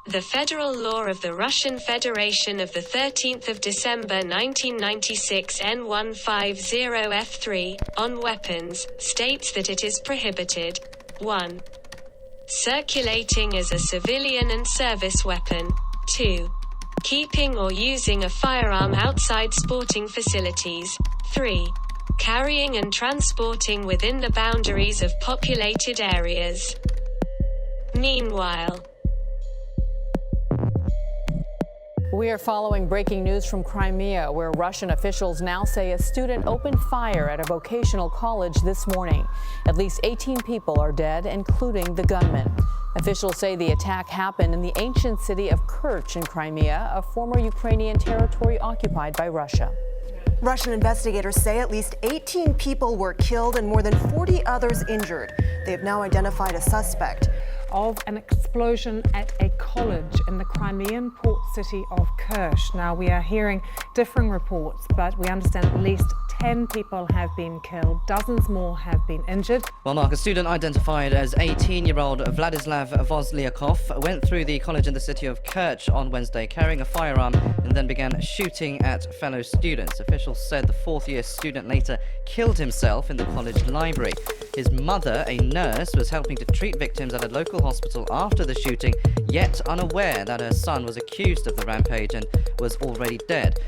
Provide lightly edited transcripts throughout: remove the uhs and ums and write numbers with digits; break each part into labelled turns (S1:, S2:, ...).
S1: The Federal Law of the Russian Federation of 13 December 1996 N150F3, on weapons, states that it is prohibited. 1. Circulating as a civilian and service weapon. 2. Keeping or using a firearm outside sporting facilities. 3. Carrying and transporting within the boundaries of populated areas. Meanwhile,
S2: we are following breaking news from Crimea, where Russian officials now say a student opened fire at a vocational college this morning. At least 18 people are dead, including the gunman. Officials say the attack happened in the ancient city of Kerch in Crimea, a former Ukrainian territory occupied by Russia.
S3: Russian investigators say at least 18 people were killed and more than 40 others injured. They have now identified a suspect.
S4: Of an explosion at a college in the Crimean port city of Kerch. Now, we are hearing differing reports, but we understand at least 10 people have been killed, dozens more have been injured.
S5: Well, Mark, a student identified as 18-year-old Vladislav Vozliakov went through the college in the city of Kerch on Wednesday carrying a firearm and then began shooting at fellow students. Officials said the fourth-year student later killed himself in the college library. His mother, a nurse, was helping to treat victims at a local hospital after the shooting, yet unaware that her son was accused of the rampage and was already dead.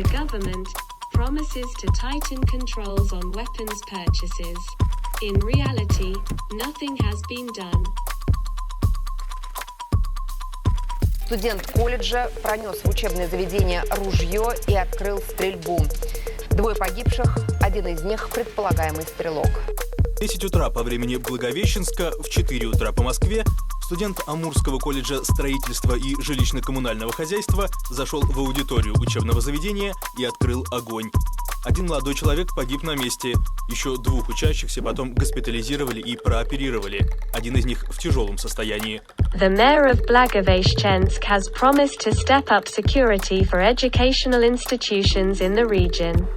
S1: the government promises to tighten controls on weapons purchases. In reality, nothing has been done.
S6: Студент колледжа пронес в учебное заведение ружье и открыл стрельбу. Двое погибших, один из них предполагаемый стрелок.
S7: В 10 утра по времени Благовещенска, в 4 утра по Москве, студент Амурского колледжа строительства и жилищно-коммунального хозяйства зашел в аудиторию учебного заведения и открыл огонь. Один молодой человек погиб на месте. Еще двух учащихся потом госпитализировали и прооперировали. Один из них в тяжелом состоянии.
S1: The mayor of Blagoveshchensk has promised to step up security for educational institutions in the region.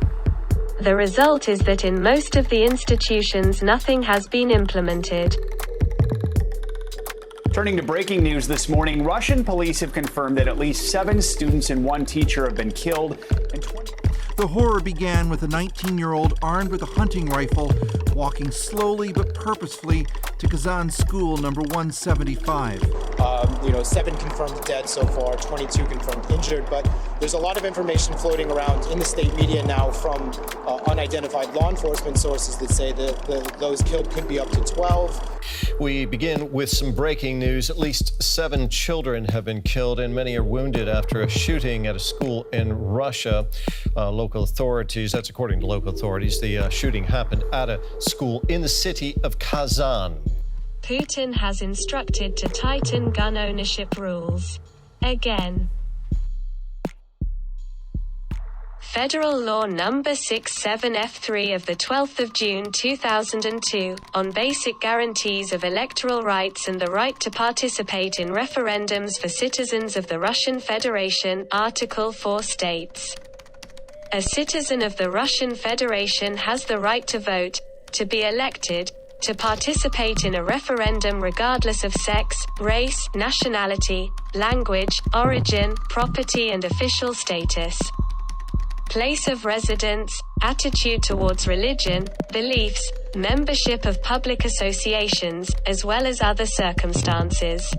S1: The result is that in most of the institutions nothing has been implemented.
S8: Turning to breaking news this morning, Russian police have confirmed that at least 7 students and 1 teacher have been killed.
S9: The horror began with a 19-year-old armed with a hunting rifle walking slowly but purposefully to Kazan school number 175.
S10: 7 confirmed dead so far, 22 confirmed injured, but there's a lot of information floating around in the state media now from unidentified law enforcement sources that say that those killed could be up to 12.
S11: We begin with some breaking news. At least 7 children have been killed and many are wounded after a shooting at a school in Russia. Local authorities, that's according to local authorities, the shooting happened at a school in the city of Kazan.
S1: Putin has instructed to tighten gun ownership rules. Again. Federal Law No. 67F3 of 12 June 2002, on basic guarantees of electoral rights and the right to participate in referendums for citizens of the Russian Federation, Article 4 states: a citizen of the Russian Federation has the right to vote, to be elected, to participate in a referendum regardless of sex, race, nationality, language, origin, property and official status, place of residence, attitude towards religion, beliefs, membership of public associations, as well as other circumstances.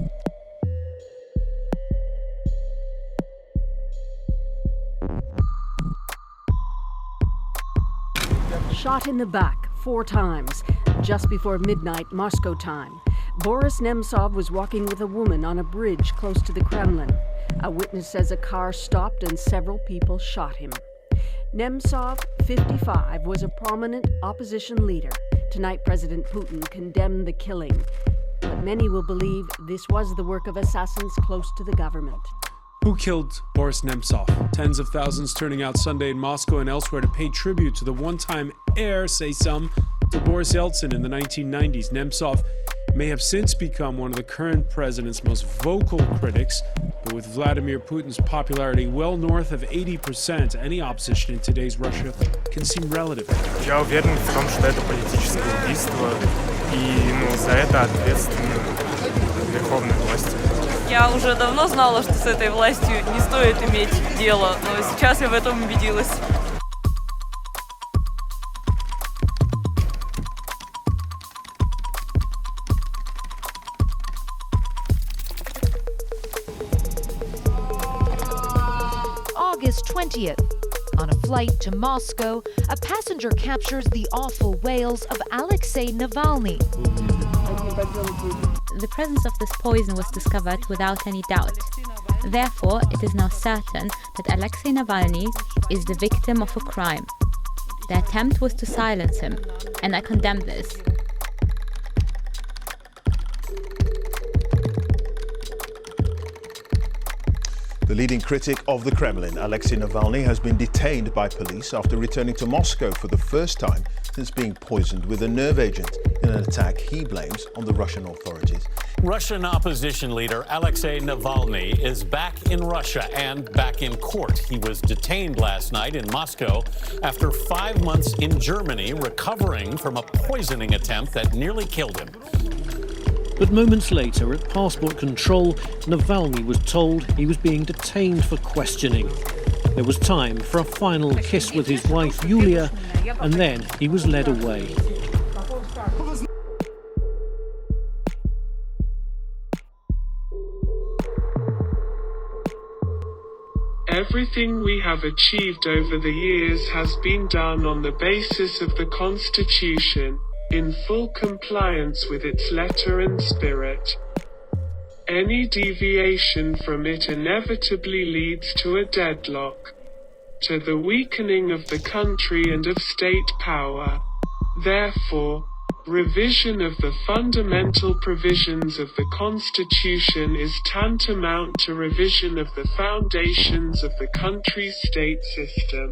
S12: Shot in the back 4 times, just before midnight Moscow time. Boris Nemtsov was walking with a woman on a bridge close to the Kremlin. A witness says a car stopped and several people shot him. Nemtsov, 55, was a prominent opposition leader. Tonight, President Putin condemned the killing, but many will believe this was the work of assassins close to the government.
S13: Who killed Boris Nemtsov? Tens of thousands turning out Sunday in Moscow and elsewhere to pay tribute to the one-time heir, say some, to Boris Yeltsin in the 1990s. Nemtsov may have since become one of the current president's most vocal critics, but with Vladimir Putin's popularity well north of 80%, any opposition in today's Russia can seem relative.
S14: Я уверен в том, что это политическое убийство, и за это ответственны верховные власти.
S15: Я уже давно знала, что с этой властью не стоит иметь дело, но сейчас я в этом убедилась.
S16: August 20th. On a flight to Moscow, a passenger captures the awful wails of Alexei Navalny.
S17: The presence of this poison was discovered without any doubt. Therefore, it is now certain that Alexei Navalny is the victim of a crime. The attempt was to silence him, and I condemn this.
S18: The leading critic of the Kremlin, Alexei Navalny, has been detained by police after returning to Moscow for the first time since being poisoned with a nerve agent in an attack he blames on the Russian authorities.
S19: Russian opposition leader Alexei Navalny is back in Russia and back in court. He was detained last night in Moscow after 5 months in Germany, recovering from a poisoning attempt that nearly killed him.
S20: But moments later, at passport control, Navalny was told he was being detained for questioning. There was time for a final kiss with his wife, Yulia, and then he was led away.
S21: Everything we have achieved over the years has been done on the basis of the Constitution, in full compliance with its letter and spirit. Any deviation from it inevitably leads to a deadlock, to the weakening of the country and of state power. Therefore, revision of the fundamental provisions of the Constitution is tantamount to revision of the foundations of the country's state system,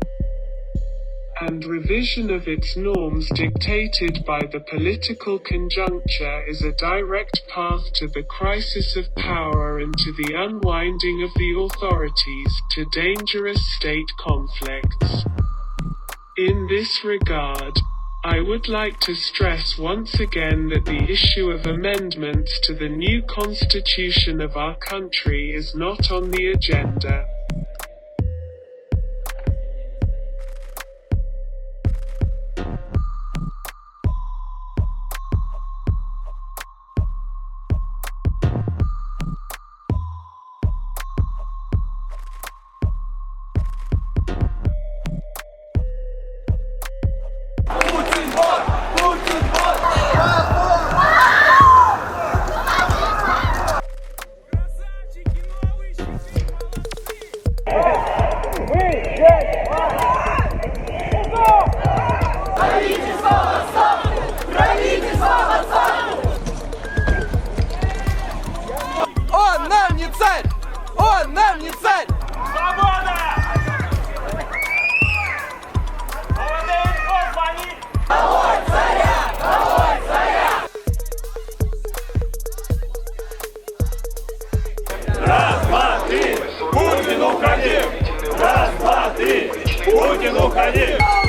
S21: and revision of its norms dictated by the political conjuncture is a direct path to the crisis of power and to the unwinding of the authorities, to dangerous state conflicts. In this regard, I would like to stress once again that the issue of amendments to the new constitution of our country is not on the agenda.
S22: Он нам не царь! Он нам не царь! Свобода! Молодые, позвони! Долой царя! Долой царя! Раз, два, три! Путин, уходи! Раз, два, три! Путин, уходи!